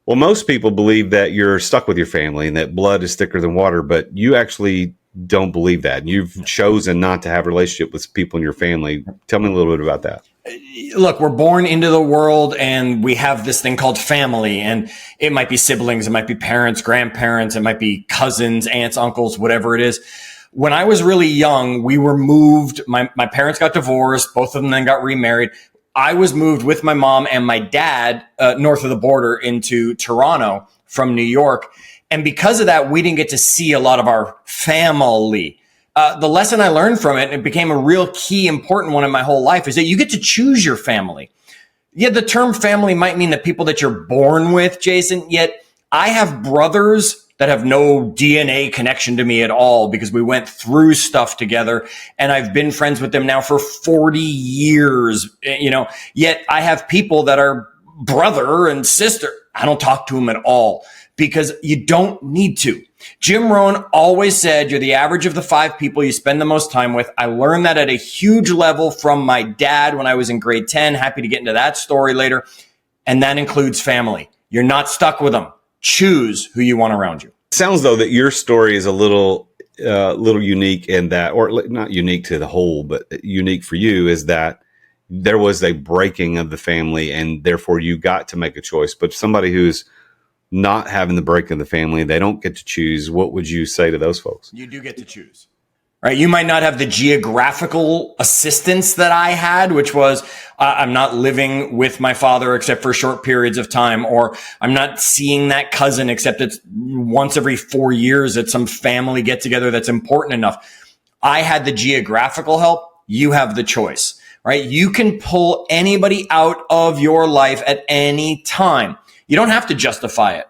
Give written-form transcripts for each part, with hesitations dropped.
Well, most people believe that you're stuck with your family and that blood is thicker than water, but you actually don't believe that. You've chosen not to have a relationship with people in your family. Tell me a little bit about that. Look, we're born into the world and we have this thing called family, and it might be siblings, it might be parents, grandparents, it might be cousins, aunts, uncles, whatever it is. When I was really young, we were moved. My parents got divorced. Both of them then got remarried. I was moved with my mom and my dad north of the border into Toronto from New York. And because of that, we didn't get to see a lot of our family. The lesson I learned from it, and it became a real key important one in my whole life, is that you get to choose your family. Yeah, the term family might mean the people that you're born with, Jason, yet I have brothers that have no DNA connection to me at all because we went through stuff together, and I've been friends with them now for 40 years, yet I have people that are brother and sister. I don't talk to them at all because you don't need to. Jim Rohn always said you're the average of the 5 people you spend the most time with. I learned that at a huge level from my dad when I was in grade 10. Happy to get into that story later. And that includes family. You're not stuck with them. Choose who you want around you. It sounds though that your story is a little unique in that, or not unique to the whole, but unique for you is that there was a breaking of the family and therefore you got to make a choice. But somebody who's not having the break of the family, they don't get to choose. What would you say to those folks? You do get to choose. Right? You might not have the geographical assistance that I had, which was I'm not living with my father except for short periods of time, or I'm not seeing that cousin except it's once every 4 years at some family get together that's important enough. I had the geographical help. You have the choice, right? You can pull anybody out of your life at any time. You don't have to justify it.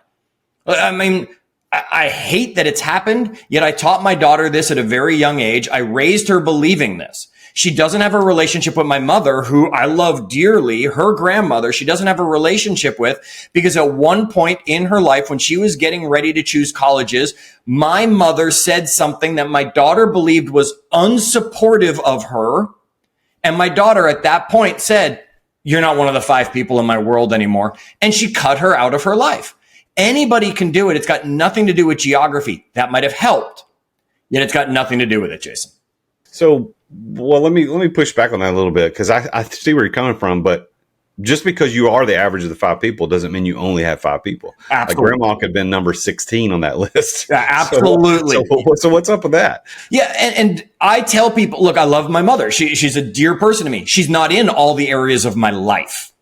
I mean, I hate that it's happened, yet I taught my daughter this at a very young age. I raised her believing this. She doesn't have a relationship with my mother, who I love dearly, her grandmother. She doesn't have a relationship with because at one point in her life, when she was getting ready to choose colleges, my mother said something that my daughter believed was unsupportive of her. And my daughter at that point said, "You're not one of the 5 people in my world anymore." And she cut her out of her life. Anybody can do it. It's got nothing to do with geography. That might have helped, yet it's got nothing to do with it, Jason. So, well, let me push back on that a little bit because I see where you're coming from. But just because you are the average of the 5 people doesn't mean you only have 5 people. Absolutely. Like grandma could have been number 16 on that list. Yeah, absolutely. So what's up with that? Yeah, and I tell people, look, I love my mother. She's a dear person to me. She's not in all the areas of my life.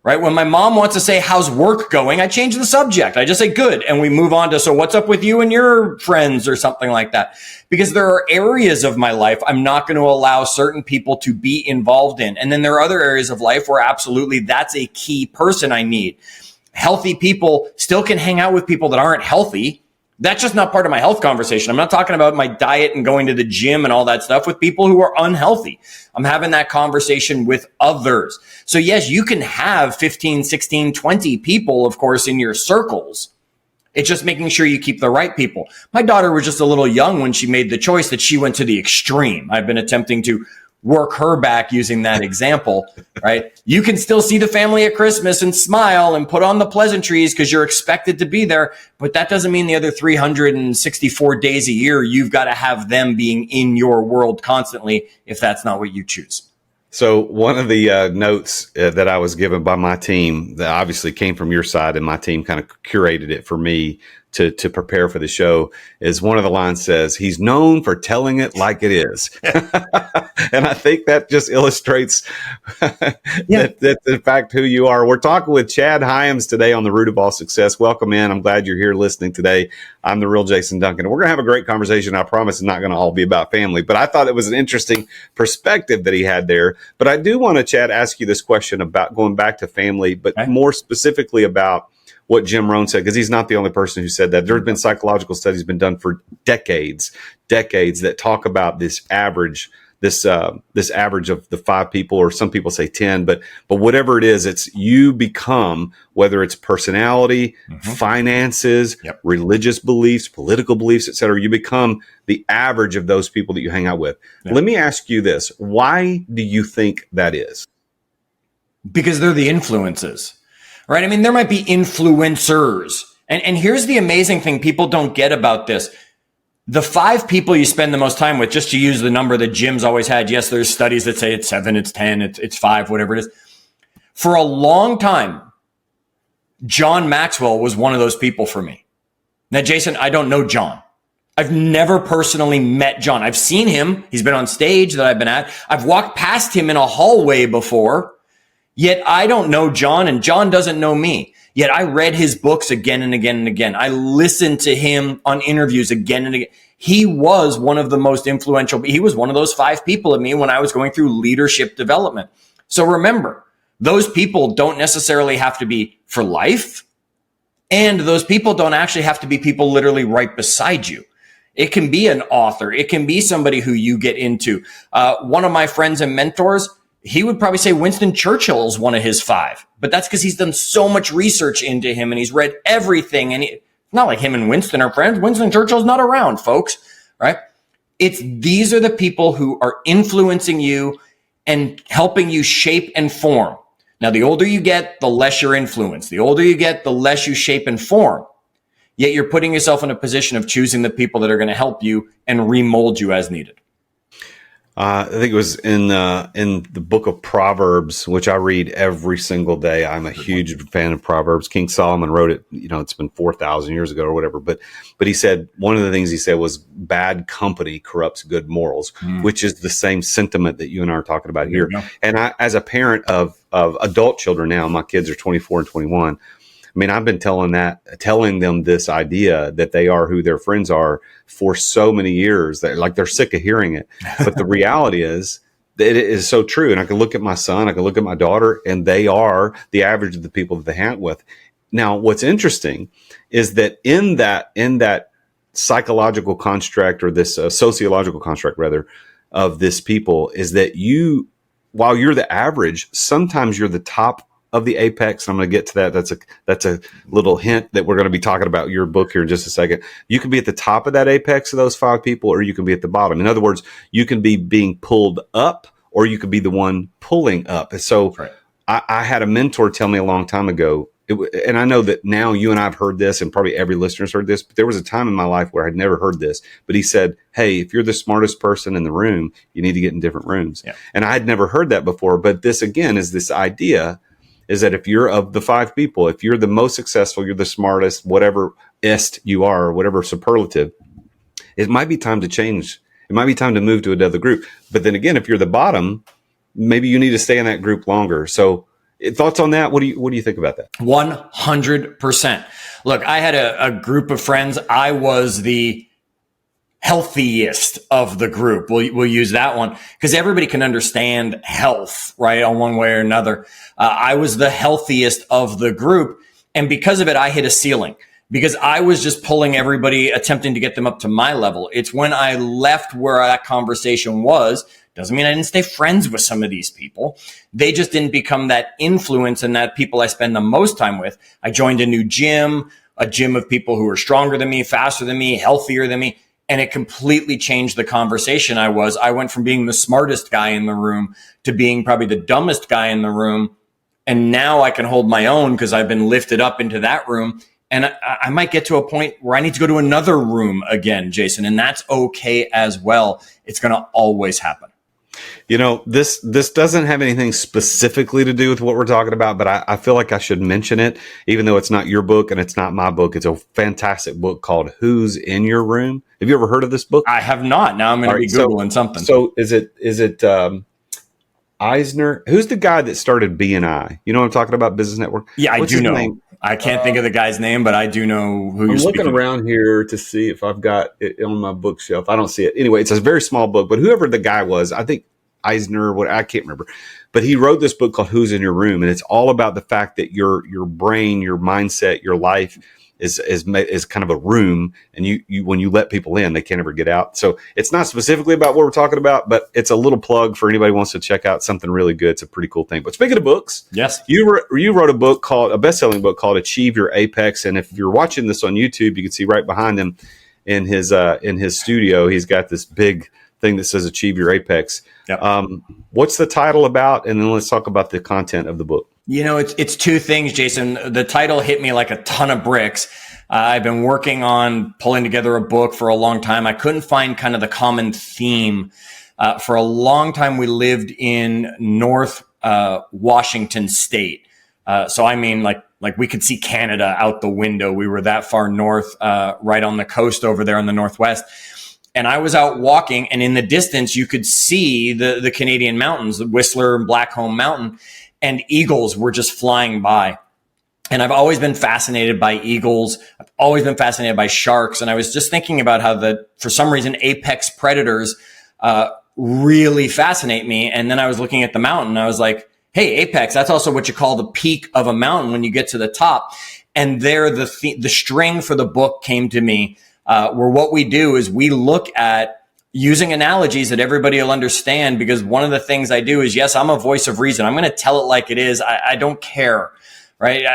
Right? When my mom wants to say, "How's work going?" I change the subject. I just say, "Good." And we move on to, "So what's up with you and your friends?" or something like that. Because there are areas of my life I'm not going to allow certain people to be involved in. And then there are other areas of life where absolutely that's a key person I need. Healthy people still can hang out with people that aren't healthy. That's just not part of my health conversation. I'm not talking about my diet and going to the gym and all that stuff with people who are unhealthy. I'm having that conversation with others. So yes, you can have 15, 16, 20 people, of course, in your circles. It's just making sure you keep the right people. My daughter was just a little young when she made the choice that she went to the extreme. I've been attempting to work her back using that example, right? You can still see the family at Christmas and smile and put on the pleasantries because you're expected to be there. But that doesn't mean the other 364 days a year, you've got to have them being in your world constantly if that's not what you choose. So one of the notes that I was given by my team that obviously came from your side, and my team kind of curated it for me to prepare for the show, is one of the lines says, "He's known for telling it like it is." And I think that just illustrates that in fact who you are. We're talking with Chad Hyams today on The Root of All Success. Welcome in. I'm glad you're here listening today. I'm the Real Jason Duncan. We're going to have a great conversation. I promise it's not going to all be about family, but I thought it was an interesting perspective that he had there. But I do want to, Chad, ask you this question about going back to family, but more specifically about what Jim Rohn said, because he's not the only person who said that. There have been psychological studies been done for decades that talk about this average, this average of the 5 people, or some people say 10, but whatever it is, it's you become, whether it's personality, finances, religious beliefs, political beliefs, et cetera, you become the average of those people that you hang out with. Let me ask you this. Why do you think that is? Because they're the influences. right? I mean, there might be influencers. And here's the amazing thing people don't get about this. The 5 people you spend the most time with, just to use the number that Jim's always had. Yes, there's studies that say it's 7, it's 10, it's 5, whatever it is. For a long time, John Maxwell was one of those people for me. Now, Jason, I don't know John. I've never personally met John. I've seen him. He's been on stage that I've been at. I've walked past him in a hallway before. Yet I don't know John, and John doesn't know me. Yet I read his books again and again and again. I listened to him on interviews again and again. He was one of the most influential. He was one of those 5 people of me when I was going through leadership development. So remember, those people don't necessarily have to be for life. And those people don't actually have to be people literally right beside you. It can be an author. It can be somebody who you get into. One of my friends and mentors, he would probably say Winston Churchill is one of his 5, but that's because he's done so much research into him and he's read everything. And it's not like him and Winston are friends. Winston Churchill's not around, folks, right? These are the people who are influencing you and helping you shape and form. Now, the older you get, the less you're influenced. The older you get, the less you shape and form. Yet you're putting yourself in a position of choosing the people that are going to help you and remold you as needed. I think it was in the book of Proverbs, which I read every single day. I'm a huge fan of Proverbs. King Solomon wrote it. It's been 4,000 years ago or whatever. But he said, one of the things he said was, bad company corrupts good morals, which is the same sentiment that you and I are talking about here. And I, as a parent of adult children now, my kids are 24 and 21. I mean, I've been telling them this idea that they are who their friends are for so many years that they're sick of hearing it. But the reality is that it is so true. And I can look at my son, I can look at my daughter, and they are the average of the people that they hang with. Now, what's interesting is that in that psychological construct, or this sociological construct rather, of this people, is that while you're the average, sometimes you're the top of the apex. I'm going to get to that. That's a little hint that we're going to be talking about your book here in just a second. You can be at the top of that apex of those 5 people, or you can be at the bottom. In other words, you can be being pulled up, or you could be the one pulling up. So right. I had a mentor tell me a long time ago, and I know that now you and I have heard this, and probably every listener's heard this, but there was a time in my life where I'd never heard this. But he said, hey, if you're the smartest person in the room, you need to get in different rooms. Yeah. And I had never heard that before. But this, again, is this idea is that if you're of the 5 people, if you're the most successful, you're the smartest, whatever est you are, or whatever superlative, it might be time to change. It might be time to move to another group. But then again, if you're the bottom, maybe you need to stay in that group longer. So thoughts on that? What do you think about that? 100%. Look, I had a group of friends. I was the healthiest of the group. We'll use that one because everybody can understand health, right? On one way or another. I was the healthiest of the group. And because of it, I hit a ceiling because I was just pulling everybody, attempting to get them up to my level. It's when I left where that conversation was. Doesn't mean I didn't stay friends with some of these people. They just didn't become that influence and that people I spend the most time with. I joined a new gym, a gym of people who are stronger than me, faster than me, healthier than me. And it completely changed the conversation I was. I went from being the smartest guy in the room to being probably the dumbest guy in the room. And now I can hold my own because I've been lifted up into that room. And I might get to a point where I need to go to another room again, Jason. And that's okay as well. It's going to always happen. This doesn't have anything specifically to do with what we're talking about, but I feel like I should mention it, even though it's not your book and it's not my book. It's a fantastic book called Who's in Your Room. Have you ever heard of this book? I have not. Now I'm going to be Googling something. So is it Eisner? Who's the guy that started BNI? You know what I'm talking about? Business Network? Yeah, I do know. Name? I can't think of the guy's name, but I do know who you're speaking. I'm looking around here to see if I've got it on my bookshelf. I don't see it. Anyway, it's a very small book, but whoever the guy was, I think Eisner, I can't remember, but he wrote this book called Who's in Your Room. And it's all about the fact that your brain, your mindset, your life is kind of a room. And you when you let people in, they can't ever get out. So it's not specifically about what we're talking about, but it's a little plug for anybody who wants to check out something really good. It's a pretty cool thing. But speaking of books, yes, you wrote a best-selling book called Achieve Your Apex. And if you're watching this on YouTube, you can see right behind him in his studio, he's got this big thing that says Achieve Your Apex. Yep. What's the title about? And then let's talk about the content of the book. It's two things, Jason. The title hit me like a ton of bricks. I've been working on pulling together a book for a long time. I couldn't find kind of the common theme. For a long time, we lived in North Washington State. So I mean, like we could see Canada out the window. We were that far north, right on the coast over there in the Northwest. And I was out walking, and in the distance, you could see the Canadian mountains, the Whistler and Blackcomb Mountain, and eagles were just flying by. And I've always been fascinated by eagles. I've always been fascinated by sharks. And I was just thinking about how for some reason, apex predators really fascinate me. And then I was looking at the mountain, and I was like, hey, apex, that's also what you call the peak of a mountain when you get to the top. And there, the string for the book came to me. Where what we do is we look at using analogies that everybody will understand, because one of the things I do is, yes, I'm a voice of reason. I'm going to tell it like it is. I don't care, right?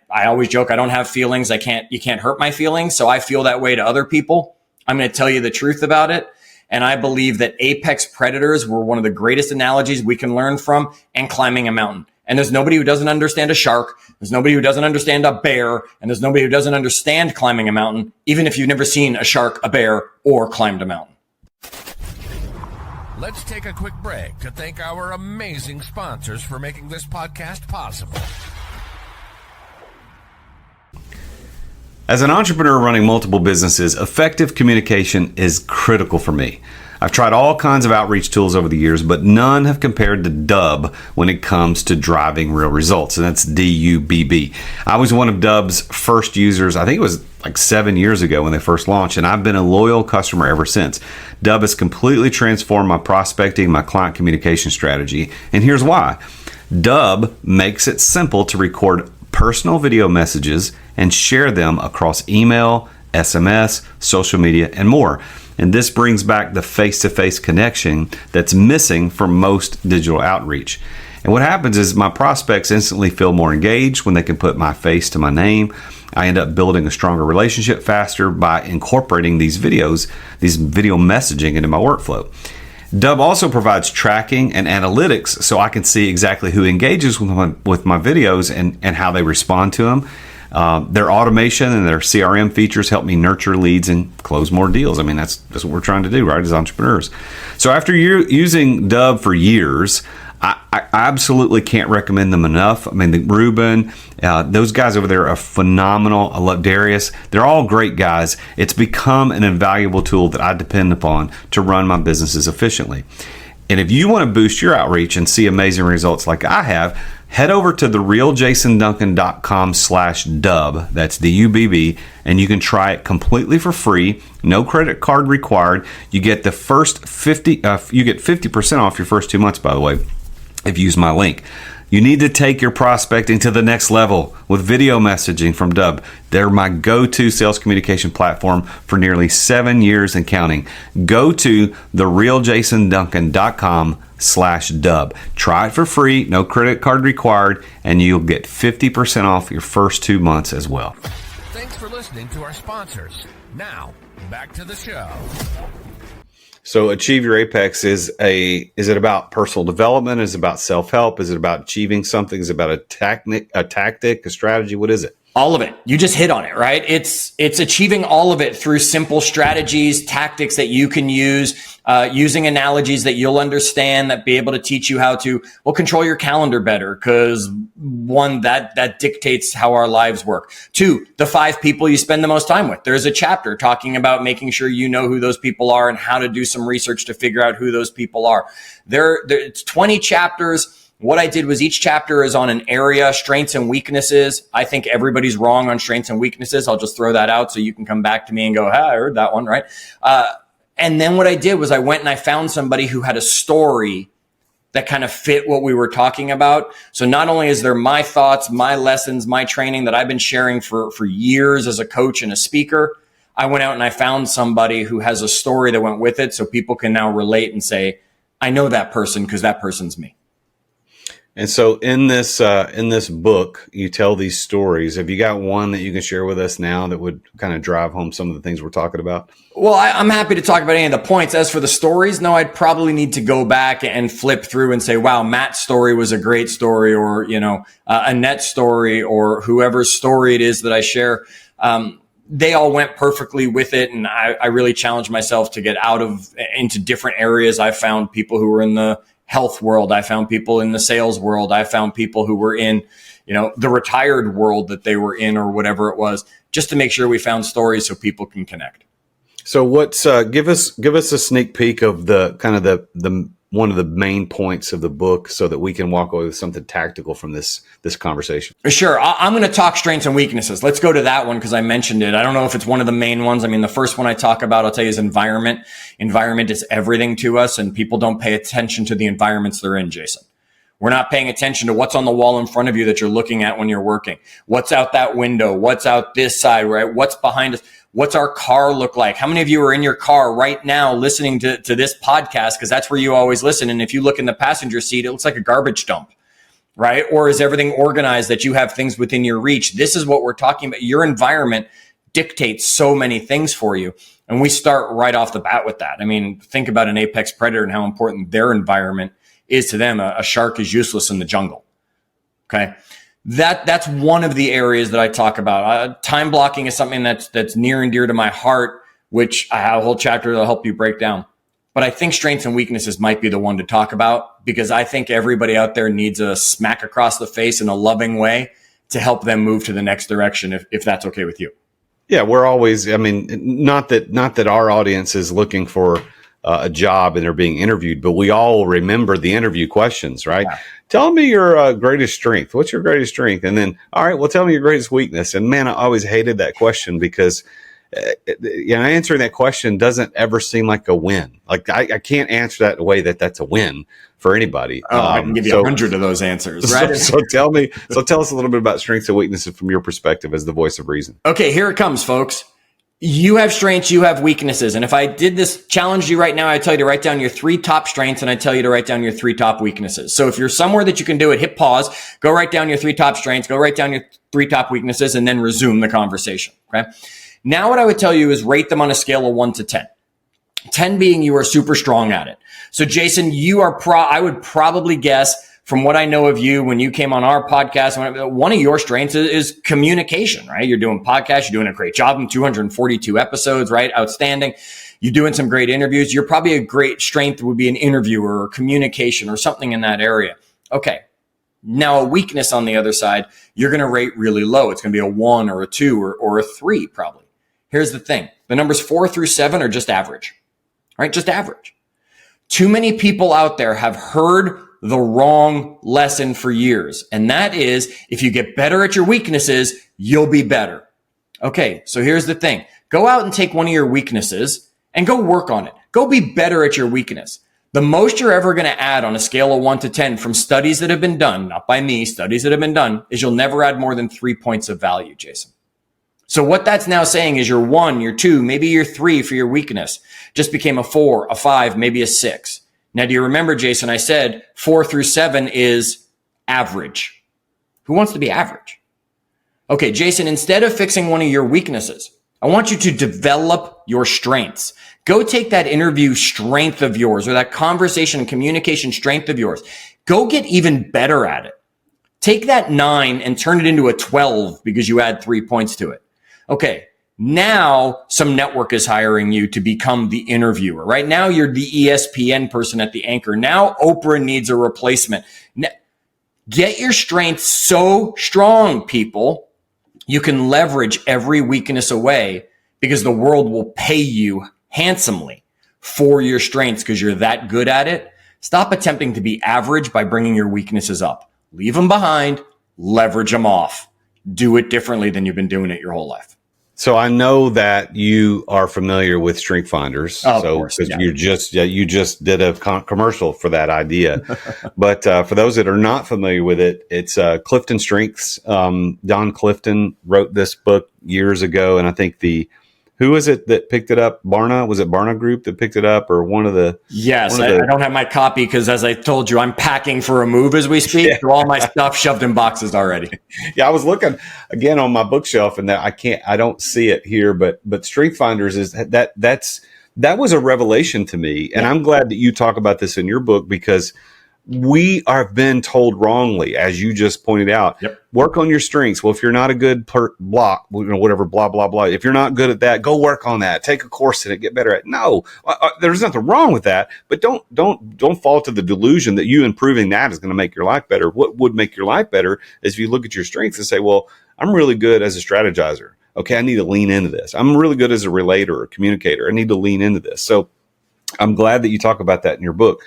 I always joke, I don't have feelings. You can't hurt my feelings. So I feel that way to other people. I'm going to tell you the truth about it. And I believe that apex predators were one of the greatest analogies we can learn from, and climbing a mountain. And there's nobody who doesn't understand a shark. There's nobody who doesn't understand a bear. And there's nobody who doesn't understand climbing a mountain, even if you've never seen a shark, a bear, or climbed a mountain. Let's take a quick break to thank our amazing sponsors for making this podcast possible. As an entrepreneur running multiple businesses, effective communication is critical for me. I've tried all kinds of outreach tools over the years, but none have compared to Dubb when it comes to driving real results, and that's DUBB. I was one of Dubb's first users. I think it was like 7 years ago when they first launched, and I've been a loyal customer ever since. Dubb has completely transformed my prospecting, my client communication strategy, and here's why. Dubb makes it simple to record personal video messages and share them across email, SMS, social media, and more. And this brings back the face-to-face connection that's missing from most digital outreach. And what happens is my prospects instantly feel more engaged when they can put my face to my name. I end up building a stronger relationship faster by incorporating these video messaging into my workflow. Dubb also provides tracking and analytics so I can see exactly who engages with my videos and how they respond to them. Their automation and their CRM features help me nurture leads and close more deals. I mean, that's what we're trying to do, right, as entrepreneurs. So after using Dubb for years, I absolutely can't recommend them enough. I mean, Ruben, those guys over there are phenomenal. I love Darius. They're all great guys. It's become an invaluable tool that I depend upon to run my businesses efficiently. And if you want to boost your outreach and see amazing results like I have, head over to therealjasonduncan.com/Dubb. That's DUBB, and you can try it completely for free. No credit card required. You get the first 50% off your first 2 months, by the way, if you use my link. You need to take your prospecting to the next level with video messaging from Dubb. They're my go-to sales communication platform for nearly 7 years and counting. Go to therealjasonduncan.com/Dubb. Try it for free, no credit card required, and you'll get 50% off your first 2 months as well. Thanks for listening to our sponsors. Now, back to the show. So Achieve Your Apex is it about personal development? Is it about self-help? Is it about achieving something? Is it about a tactic, a strategy? What is it? All of it. You just hit on it, right? It's achieving all of it through simple strategies, tactics that you can use, using analogies that you'll understand, that be able to teach you how to, control your calendar better. Because one, that dictates how our lives work. Two, the 5 people you spend the most time with. There's a chapter talking about making sure you know who those people are and how to do some research to figure out who those people are. It's 20 chapters. What I did was each chapter is on an area, strengths and weaknesses. I think everybody's wrong on strengths and weaknesses. I'll just throw that out so you can come back to me and go, I heard that one, right? And then what I did was I went and I found somebody who had a story that kind of fit what we were talking about. So not only is there my thoughts, my lessons, my training that I've been sharing for years as a coach and a speaker, I went out and I found somebody who has a story that went with it so people can now relate and say, I know that person because that person's me. And so in this book, you tell these stories. Have you got one that you can share with us now that would kind of drive home some of the things we're talking about? Well, I'm happy to talk about any of the points. As for the stories, no, I'd probably need to go back and flip through and say, wow, Matt's story was a great story, or, Annette's story, or whoever's story it is that I share. They all went perfectly with it. And I really challenged myself to get into different areas. I found people who were in the health world. I found people in the sales world. I found people who were in, the retired world that they were in, or whatever it was, just to make sure we found stories so people can connect. So what's give us a sneak peek of the kind of the one of the main points of the book, so that we can walk away with something tactical from this conversation. Sure. I'm going to talk strengths and weaknesses. Let's go to that one because I mentioned it. I don't know if it's one of the main ones. I mean, the first one I talk about, I'll tell you, is environment. Environment is everything to us, and people don't pay attention to the environments they're in, Jason. We're not paying attention to what's on the wall in front of you that you're looking at when you're working. What's out that window? What's out this side, right? What's behind us? What's our car look like? How many of you are in your car right now listening to this podcast? Because that's where you always listen. And if you look in the passenger seat, it looks like a garbage dump, right? Or is everything organized that you have things within your reach? This is what we're talking about. Your environment dictates so many things for you. And we start right off the bat with that. I mean, think about an apex predator and how important their environment is to them. A shark is useless in the jungle. Okay. That's one of the areas that I talk about. Time blocking is something that's near and dear to my heart, which I have a whole chapter that'll help you break down. But I think strengths and weaknesses might be the one to talk about, because I think everybody out there needs a smack across the face in a loving way to help them move to the next direction, if that's okay with you. Yeah, we're always, not that our audience is looking for a job and they're being interviewed, but we all remember the interview questions, right? Yeah. Tell me your greatest strength. What's your greatest strength? And then, all right, well, tell me your greatest weakness. And man, I always hated that question because answering that question doesn't ever seem like a win. Like I can't answer that in a way that's a win for anybody. I can give you 100 of those answers, right? So tell us a little bit about strengths and weaknesses from your perspective as the voice of reason. Okay, here it comes, folks. You have strengths, you have weaknesses. And if I did this, challenge you right now, I tell you to write down your 3 top strengths and I tell you to write down your 3 top weaknesses. So if you're somewhere that you can do it, hit pause, go write down your 3 top strengths, go write down your 3 top weaknesses, and then resume the conversation. Okay. Now what I would tell you is rate them on a scale of 1 to 10. 10 being you are super strong at it. So Jason, you are I would probably guess, from what I know of you, when you came on our podcast, one of your strengths is communication, right? You're doing podcasts, you're doing a great job in 242 episodes, right? Outstanding. You're doing some great interviews. You're probably a great strength would be an interviewer or communication or something in that area. Okay. Now a weakness on the other side, you're going to rate really low. It's going to be a 1 or a 2 or a 3 probably. Here's the thing. The numbers 4 through 7 are just average, right? Just average. Too many people out there have heard the wrong lesson for years. And that is, if you get better at your weaknesses, you'll be better. Okay. So here's the thing. Go out and take one of your weaknesses and go work on it. Go be better at your weakness. The most you're ever going to add on a scale of 1 to 10 from studies that have been done, not by me, studies that have been done, is you'll never add more than 3 points of value, Jason. So what that's now saying is your 1, your 2, maybe your 3 for your weakness just became a 4, a 5, maybe a 6. Now, do you remember, Jason, I said 4 through 7 is average. Who wants to be average? Okay, Jason, instead of fixing one of your weaknesses, I want you to develop your strengths. Go take that interview strength of yours or that conversation and communication strength of yours. Go get even better at it. Take that 9 and turn it into a 12 because you add 3 points to it. Okay. Now some network is hiring you to become the interviewer. Right now you're the ESPN person at the anchor. Now Oprah needs a replacement. Get your strengths so strong, people. You can leverage every weakness away because the world will pay you handsomely for your strengths because you're that good at it. Stop attempting to be average by bringing your weaknesses up. Leave them behind, leverage them off. Do it differently than you've been doing it your whole life. So I know that you are familiar with Strength Finders. Of course, yeah. You just did a commercial for that idea. But for those that are not familiar with it, it's Clifton Strengths. Don Clifton wrote this book years ago, and I think the Who was it that picked it up? Barna? Was it Barna Group that picked it up, or one of the? Yes, I don't have my copy because, as I told you, I'm packing for a move as we speak. Yeah. So all my stuff shoved in boxes already. Yeah, I was looking again on my bookshelf, and I don't see it here. But Strength Finders is that was a revelation to me, and I'm glad that you talk about this in your book, because we have been told wrongly, as you just pointed out. Yep. Work on your strengths. Well, if you're not a good block, whatever, blah, blah, blah. If you're not good at that, go work on that. Take a course in it, get better at it. No, there's nothing wrong with that. But don't fall to the delusion that you improving that is going to make your life better. What would make your life better is if you look at your strengths and say, well, I'm really good as a strategizer. Okay, I need to lean into this. I'm really good as a relator or communicator. I need to lean into this. So I'm glad that you talk about that in your book.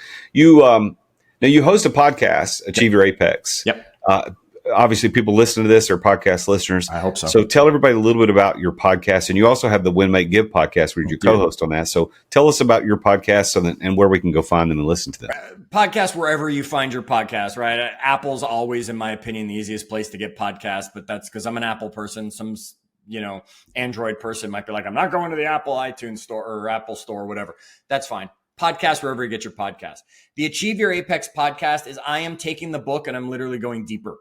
Now, you host a podcast, Achieve Your Apex. Yep. Obviously, people listening to this are podcast listeners. I hope so. So tell everybody a little bit about your podcast. And you also have the Win, Make, Give podcast where you co-host on that. So tell us about your podcast and where we can go find them and listen to them. Podcast wherever you find your podcast, right? Apple's always, in my opinion, the easiest place to get podcasts. But that's because I'm an Apple person. Some Android person might be like, I'm not going to the Apple iTunes store or Apple store or whatever. That's fine. Podcast wherever you get your podcast. The Achieve Your Apex podcast is I am taking the book and I'm literally going deeper,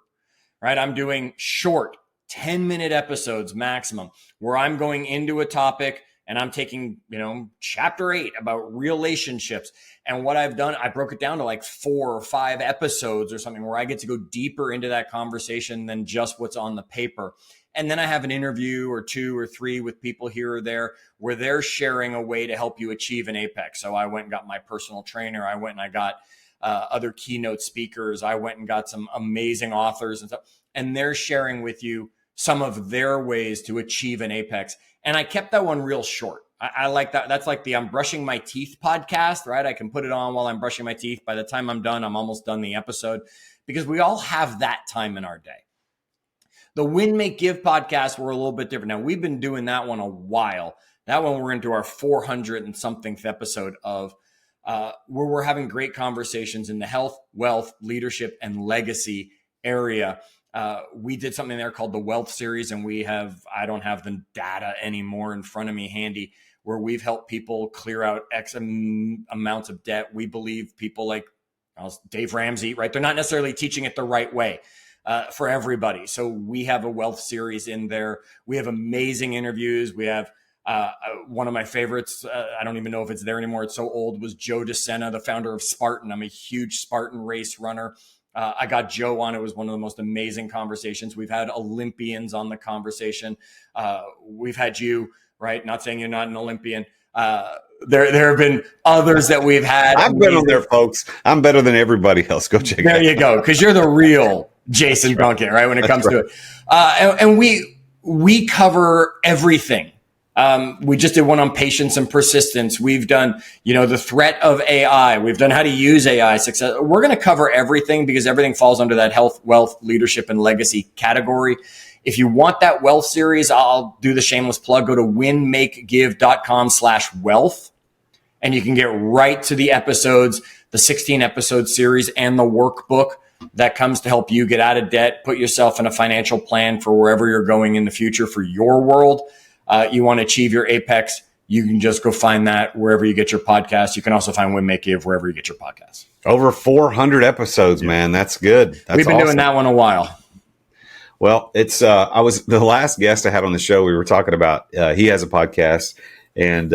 right? I'm doing short 10-minute episodes maximum where I'm going into a topic and I'm taking, chapter 8 about relationships. And what I've done, I broke it down to like 4 or 5 episodes or something where I get to go deeper into that conversation than just what's on the paper. And then I have an interview or 2 or 3 with people here or there where they're sharing a way to help you achieve an apex. So I went and got my personal trainer. I went and I got other keynote speakers. I went and got some amazing authors and stuff. And they're sharing with you some of their ways to achieve an apex. And I kept that one real short. I like that. That's like the I'm brushing my teeth podcast, right? I can put it on while I'm brushing my teeth. By the time I'm done, I'm almost done the episode, because we all have that time in our day. The Win, Make, Give podcast were a little bit different. Now, we've been doing that one a while. That one, we're into our 400 and something episode of where we're having great conversations in the health, wealth, leadership, and legacy area. We did something there called the Wealth Series, and I don't have the data anymore in front of me handy, where we've helped people clear out X amounts of debt. We believe people like Dave Ramsey, right? They're not necessarily teaching it the right way. For everybody. So we have a wealth series in there. We have amazing interviews. We have one of my favorites. I don't even know if it's there anymore. It's so old. Was Joe DeSena, the founder of Spartan. I'm a huge Spartan race runner. I got Joe on. It was one of the most amazing conversations. We've had Olympians on the conversation. We've had you, right? Not saying you're not an Olympian. There have been others that we've had. I've been on there, folks. I'm better than everybody else. Go check it out. There you go. Because you're the real Jason Duncan, right? When it comes to it. And we cover everything. We just did one on patience and persistence. We've done, the threat of AI. We've done how to use AI success. We're going to cover everything because everything falls under that health, wealth, leadership, and legacy category. If you want that wealth series, I'll do the shameless plug. Go to winmakegive.com/wealth. And you can get right to the episodes, the 16 episode series and the workbook that comes to help you get out of debt, put yourself in a financial plan for wherever you're going in the future for your world. You want to achieve your apex, you can just go find that wherever you get your podcast. You can also find Win, Make, Give wherever you get your podcast. Over 400 episodes, man. That's good. We've been doing that one a while. Well, it's I was the last guest I had on the show. We were talking about he has a podcast, and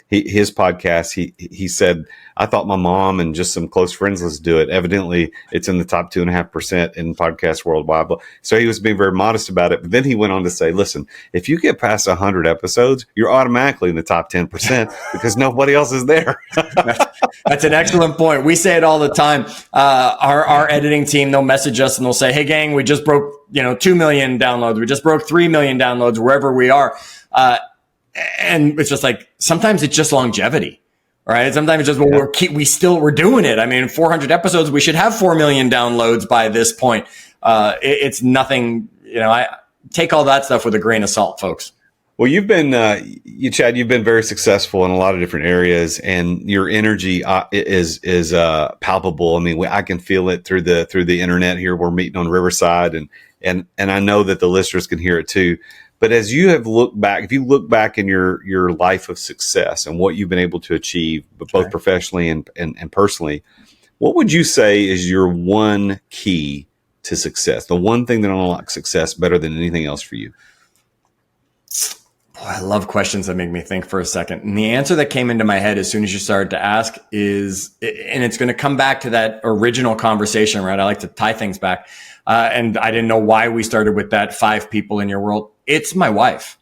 his podcast. He said, I thought my mom and just some close friends let's do it. Evidently, it's in the top 2.5% in podcast worldwide. So he was being very modest about it. But then he went on to say, listen, if you get past 100 episodes, you're automatically in the top 10% because nobody else is there. That's an excellent point. We say it all the time. Our editing team, they'll message us and they'll say, hey, gang, we just broke 2 million downloads. We just broke 3 million downloads wherever we are. And it's just like, sometimes it's just longevity, right? Sometimes it's just, we're doing it. I mean, 400 episodes, we should have 4 million downloads by this point. It's nothing, I take all that stuff with a grain of salt, folks. Well, you've been, Chad, you've been very successful in a lot of different areas, and your energy is palpable. I mean, I can feel it through the internet here. We're meeting on Riverside, and I know that the listeners can hear it too. But as you have looked back, if you look back in your life of success and what you've been able to achieve, but both professionally and personally, what would you say is your one key to success? The one thing that unlocks success better than anything else for you? Boy, I love questions that make me think for a second. And the answer that came into my head as soon as you started to ask is, and it's going to come back to that original conversation, right? I like to tie things back. And I didn't know why we started with that 5 people in your world. It's my wife.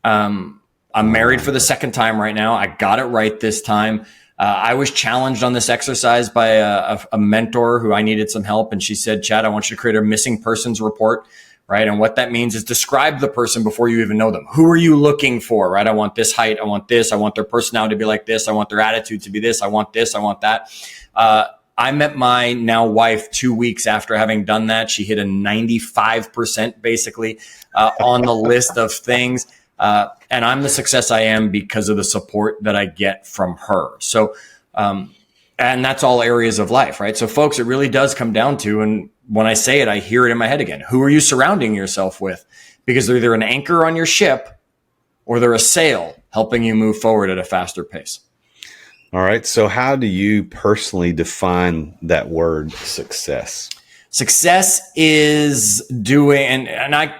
I'm married for the second time right now. I got it right this time. I was challenged on this exercise by a mentor who I needed some help. And she said, Chad, I want you to create a missing persons report, right? And what that means is describe the person before you even know them. Who are you looking for, right? I want this height. I want this. I want their personality to be like this. I want their attitude to be this. I want this. I want that. I met my now wife 2 weeks after having done that. She hit a 95% basically on the list of things. And I'm the success I am because of the support that I get from her. So, and that's all areas of life, right? So folks, it really does come down to, and when I say it, I hear it in my head again. Who are you surrounding yourself with? Because they're either an anchor on your ship or they're a sail helping you move forward at a faster pace. All right. So how do you personally define that word success? Success is doing,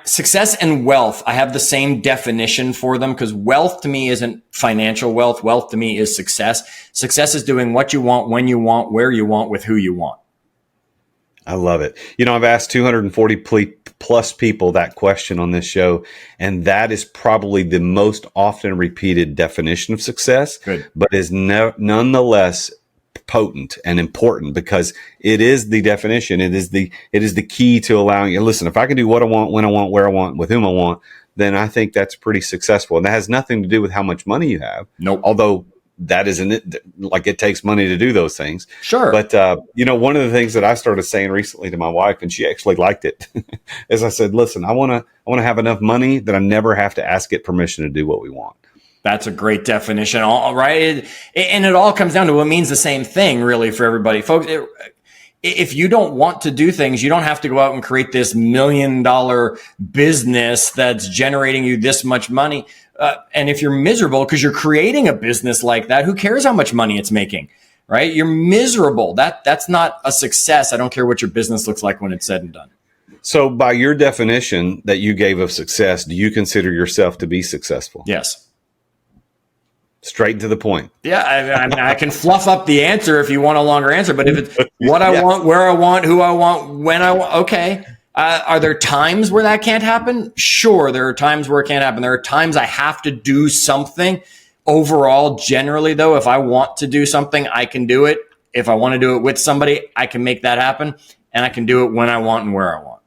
success and wealth, I have the same definition for them, because wealth to me isn't financial wealth. Wealth to me is success. Success is doing what you want, when you want, where you want, with who you want. I love it. I've asked 240 plus people that question on this show, and that is probably the most often repeated definition of success. Good. But is nonetheless potent and important, because it is the definition. It is the key to allowing you. Listen, if I can do what I want, when I want, where I want, with whom I want, then I think that's pretty successful. And that has nothing to do with how much money you have. Nope. Although that isn't it. Like, it takes money to do those things. Sure. But, one of the things that I started saying recently to my wife, and she actually liked it, is I said, listen, I want to have enough money that I never have to ask it permission to do what we want. That's a great definition. All right. And it all comes down to what means the same thing, really, for everybody. Folks, if you don't want to do things, you don't have to go out and create this $1 million business that's generating you this much money. And if you're miserable because you're creating a business like that, who cares how much money it's making, right? You're miserable. That's not a success. I don't care what your business looks like when it's said and done. So by your definition that you gave of success, do you consider yourself to be successful? Yes. Straight to the point. Yeah, I can fluff up the answer if you want a longer answer, but if it's what I want, where I want, who I want, when I want, okay. Are there times where that can't happen? Sure, there are times where it can't happen. There are times I have to do something. Overall, generally, though, if I want to do something, I can do it. If I want to do it with somebody, I can make that happen, and I can do it when I want and where I want.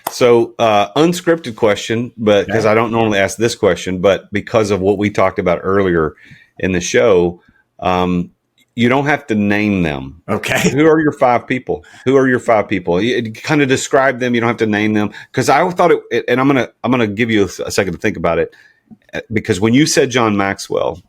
So, unscripted question, but because I don't normally ask this question, but because of what we talked about earlier in the show, you don't have to name them. Okay. Who are your 5 people? Who are your 5 people? You kind of describe them. You don't have to name them, because I thought it, and I'm gonna give you a second to think about it, because when you said John Maxwell,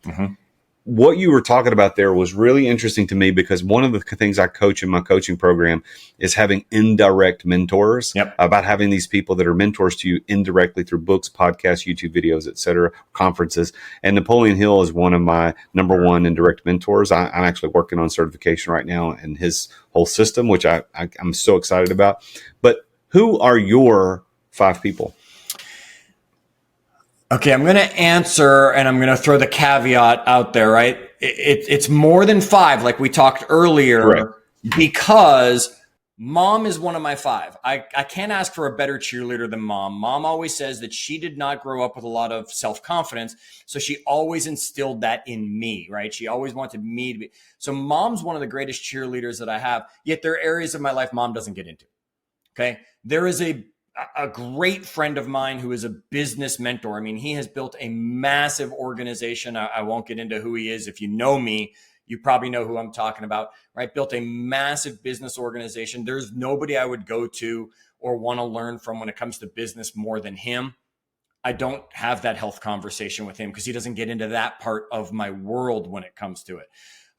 what you were talking about there was really interesting to me, because one of the things I coach in my coaching program is having indirect mentors. Yep. About having these people that are mentors to you indirectly through books, podcasts, YouTube videos, etc., conferences. And Napoleon Hill is one of my number one indirect mentors. I'm actually working on certification right now in his whole system, which I'm so excited about. But who are your 5 people? Okay, I'm going to answer, and I'm going to throw the caveat out there, right? It's more than 5, like we talked earlier, correct, because mom is one of my 5. I can't ask for a better cheerleader than mom. Mom always says that she did not grow up with a lot of self-confidence, so she always instilled that in me, right? She always wanted me to be. So mom's one of the greatest cheerleaders that I have, yet there are areas of my life mom doesn't get into, okay? There is a great friend of mine who is a business mentor. I mean, he has built a massive organization. I won't get into who he is. If you know me, you probably know who I'm talking about, right? Built a massive business organization. There's nobody I would go to or want to learn from when it comes to business more than him. I don't have that health conversation with him because he doesn't get into that part of my world when it comes to it.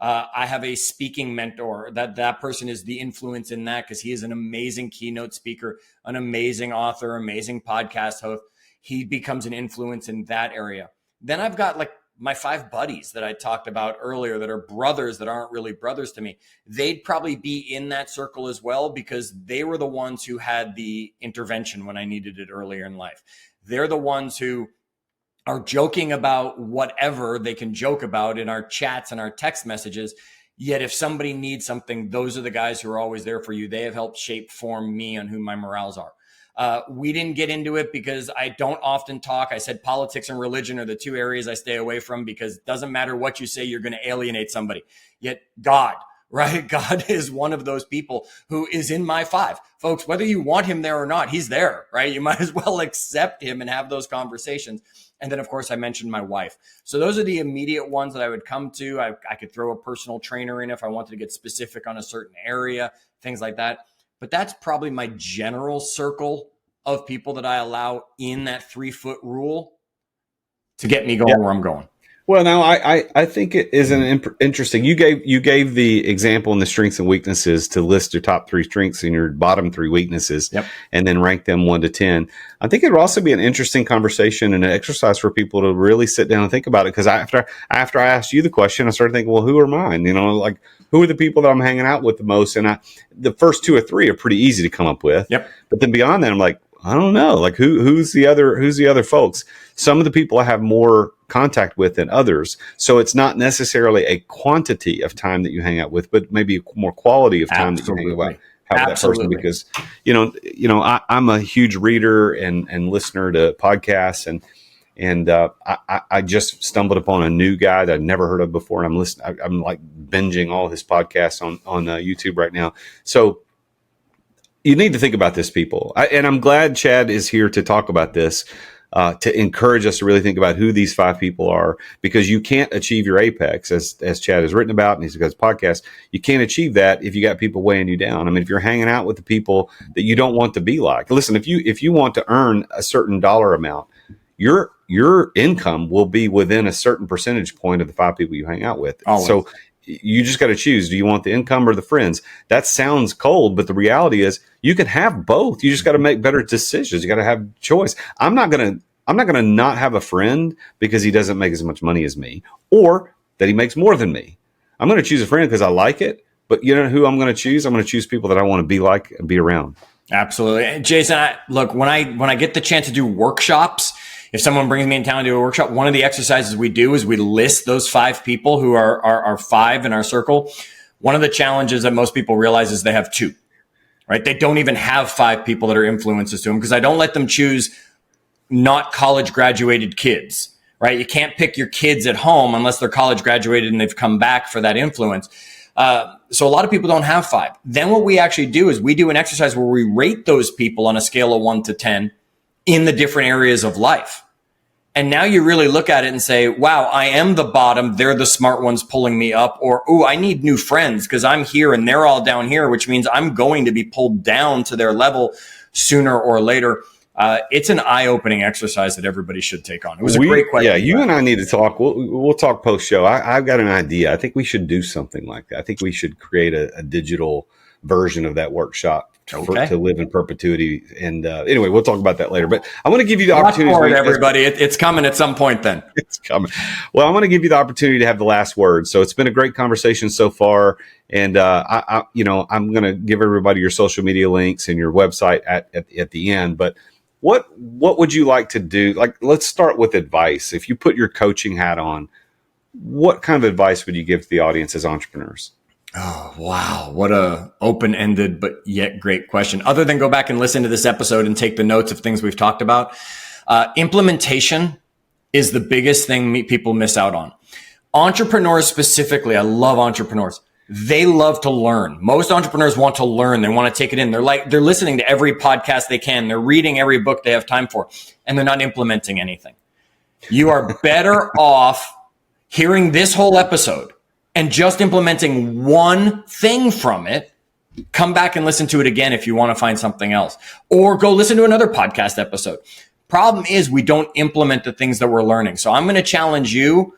I have a speaking mentor. That person is the influence in that, because he is an amazing keynote speaker, an amazing author, amazing podcast host. He becomes an influence in that area. Then I've got like my 5 buddies that I talked about earlier that are brothers that aren't really brothers to me. They'd probably be in that circle as well because they were the ones who had the intervention when I needed it earlier in life. They're the ones who are joking about whatever they can joke about in our chats and our text messages. Yet if somebody needs something, those are the guys who are always there for you. They have helped shape, form me on who my morals are. We didn't get into it because I don't often talk. I said politics and religion are the 2 areas I stay away from because it doesn't matter what you say, you're going to alienate somebody. Yet God, right? God is one of those people who is in my 5. Folks, whether you want him there or not, he's there, right? You might as well accept him and have those conversations. And then, of course, I mentioned my wife. So those are the immediate ones that I would come to. I could throw a personal trainer in if I wanted to get specific on a certain area, things like that. But that's probably my general circle of people that I allow in that 3-foot rule to get me going where I'm going. Well, now I think it is interesting. You gave the example in the strengths and weaknesses to list your top 3 strengths and your bottom 3 weaknesses, and then rank them 1 to 10. I think it would also be an interesting conversation and an exercise for people to really sit down and think about it. Because after I asked you the question, I started thinking, well, who are mine? Like who are the people that I'm hanging out with the most? And the first 2 or 3 are pretty easy to come up with. But then beyond that, I'm like, I don't know. Like who's the other folks? Some of the people I have more contact with than others. So it's not necessarily a quantity of time that you hang out with, but maybe more quality of time that you hang out with that person. Because, I'm a huge reader and listener to podcasts and I just stumbled upon a new guy that I'd never heard of before. And I'm like binging all his podcasts on YouTube right now. So you need to think about this, people. And I'm glad Chad is here to talk about this, to encourage us to really think about who these 5 people are, because you can't achieve your apex, as Chad has written about, and he's got his podcast. You can't achieve that if you got people weighing you down. I mean, if you're hanging out with the people that you don't want to be like, listen, if you want to earn a certain dollar amount, your income will be within a certain percentage point of the 5 people you hang out with. Always. So you just got to choose. Do you want the income or the friends? That sounds cold, but the reality is you can have both. You just got to make better decisions. You got to have choice. I'm not going to not have a friend because he doesn't make as much money as me or that he makes more than me. I'm going to choose a friend because I like it. But you know who I'm going to choose? I'm going to choose people that I want to be like and be around. Absolutely. And Jason, look, when I get the chance to do workshops, if someone brings me in town to do a workshop, one of the exercises we do is we list those 5 people who are 5 in our circle. One of the challenges that most people realize is they have 2, right? They don't even have 5 people that are influences to them because I don't let them choose not college graduated kids, right? You can't pick your kids at home unless they're college graduated and they've come back for that influence. So a lot of people don't have 5. Then what we actually do is we do an exercise where we rate those people on a scale of 1 to 10 in the different areas of life. And now you really look at it and say, wow, I am the bottom. They're the smart ones pulling me up. Or, ooh, I need new friends because I'm here and they're all down here, which means I'm going to be pulled down to their level sooner or later. It's an eye-opening exercise that everybody should take on. It was a great question. Yeah, you and I need to talk. We'll talk post-show. I've got an idea. I think we should do something like that. I think we should create a digital version of that workshop to live in perpetuity. And anyway, we'll talk about that later. But I want to give you the opportunity. Everybody, it's coming at some point then. It's coming. Well, I want to give you the opportunity to have the last word. So it's been a great conversation so far. And I'm going to give everybody your social media links and your website at the end. But what would you like to do? Like, let's start with advice. If you put your coaching hat on, what kind of advice would you give to the audience as entrepreneurs? Oh, wow. What a open-ended, but yet great question. Other than go back and listen to this episode and take the notes of things we've talked about, implementation is the biggest thing people miss out on. Entrepreneurs specifically, I love entrepreneurs. They love to learn. Most entrepreneurs want to learn. They want to take it in. They're listening to every podcast they can. They're reading every book they have time for, and they're not implementing anything. You are better off hearing this whole episode and just implementing one thing from it. Come back and listen to it again if you want to find something else, or go listen to another podcast episode. Problem is we don't implement the things that we're learning. So I'm going to challenge you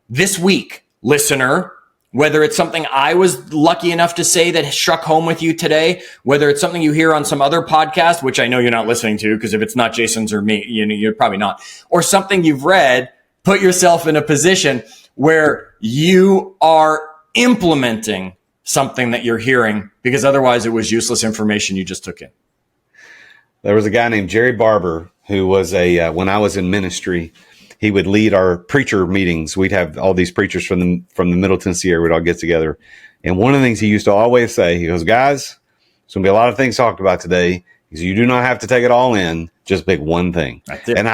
this week, listener, Whether it's something I was lucky enough to say that struck home with you today, whether it's something you hear on some other podcast, which I know you're not listening to, because if it's not Jason's or me, you're probably not, or something you've read, put yourself in a position where you are implementing something that you're hearing, because otherwise it was useless information you just took in. There was a guy named Jerry Barber who was when I was in ministry, he would lead our preacher meetings. We'd have all these preachers from the Middle Tennessee area. We'd all get together. And one of the things he used to always say, he goes, guys, there's going to be a lot of things talked about today. He says, you do not have to take it all in. Just pick one thing. That's it. And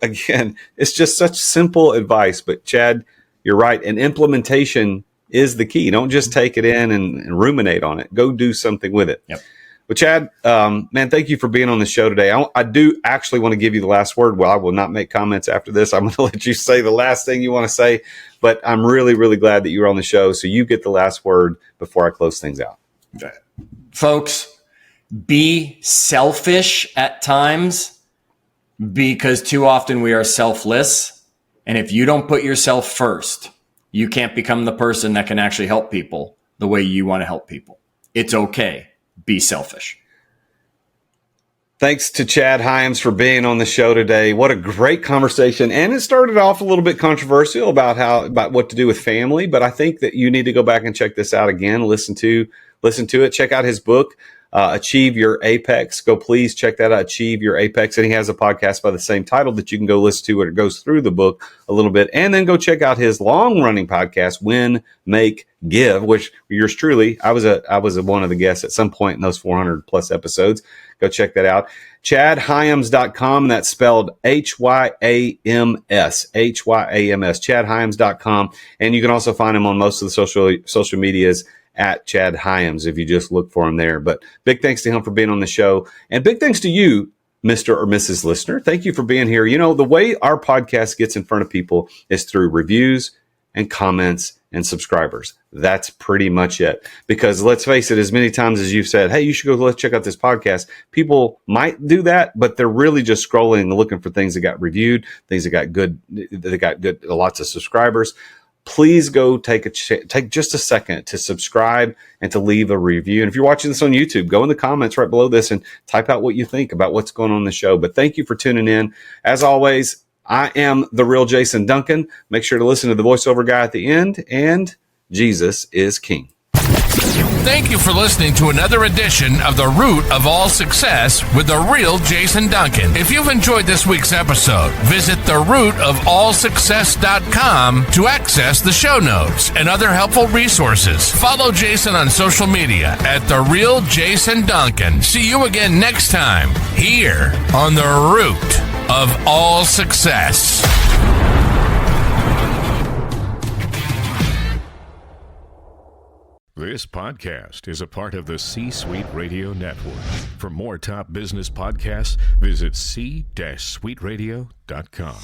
again, it's just such simple advice. But Chad, you're right. And implementation is the key. Don't just take it in and ruminate on it. Go do something with it. Yep. But Chad, man, thank you for being on the show today. I do actually want to give you the last word. Well, I will not make comments after this. I'm going to let you say the last thing you want to say. But I'm really, really glad that you were on the show. So you get the last word before I close things out. Folks, be selfish at times, because too often we are selfless. And if you don't put yourself first, you can't become the person that can actually help people the way you want to help people. It's okay. Be selfish. Thanks to Chad Hyams for being on the show today. What a great conversation. And it started off a little bit controversial about what to do with family, but I think that you need to go back and check this out again. Listen to it. Check out his book, Achieve Your Apex. Go please check that out, Achieve Your Apex. And he has a podcast by the same title that you can go listen to, where it goes through the book a little bit. And then go check out his long-running podcast, Win, Make, Give, which yours truly, I was one of the guests at some point in those 400 plus episodes. Go check that out. ChadHyams.com. That's spelled Hyams, ChadHyams.com. And you can also find him on most of the social medias at Chad Hyams if you just look for him there. But big thanks to him for being on the show. And big thanks to you, Mr. or Mrs. Listener. Thank you for being here. You know, the way our podcast gets in front of people is through reviews and comments and subscribers. That's pretty much it. Because let's face it, as many times as you've said, hey, you should go, let's check out this podcast. People might do that, but they're really just scrolling and looking for things that got reviewed, things that got good, lots of subscribers. Please go take just a second to subscribe and to leave a review. And if you're watching this on YouTube, go in the comments right below this and type out what you think about what's going on in the show. But thank you for tuning in. As always, I am the Real Jason Duncan. Make sure to listen to the voiceover guy at the end, and Jesus is King. Thank you for listening to another edition of The Root of All Success with the Real Jason Duncan. If you've enjoyed this week's episode, visit therootofallsuccess.com to access the show notes and other helpful resources. Follow Jason on social media at The Real Jason Duncan. See you again next time here on The Root of All Success. This podcast is a part of the C-Suite Radio Network. For more top business podcasts, visit c-suiteradio.com.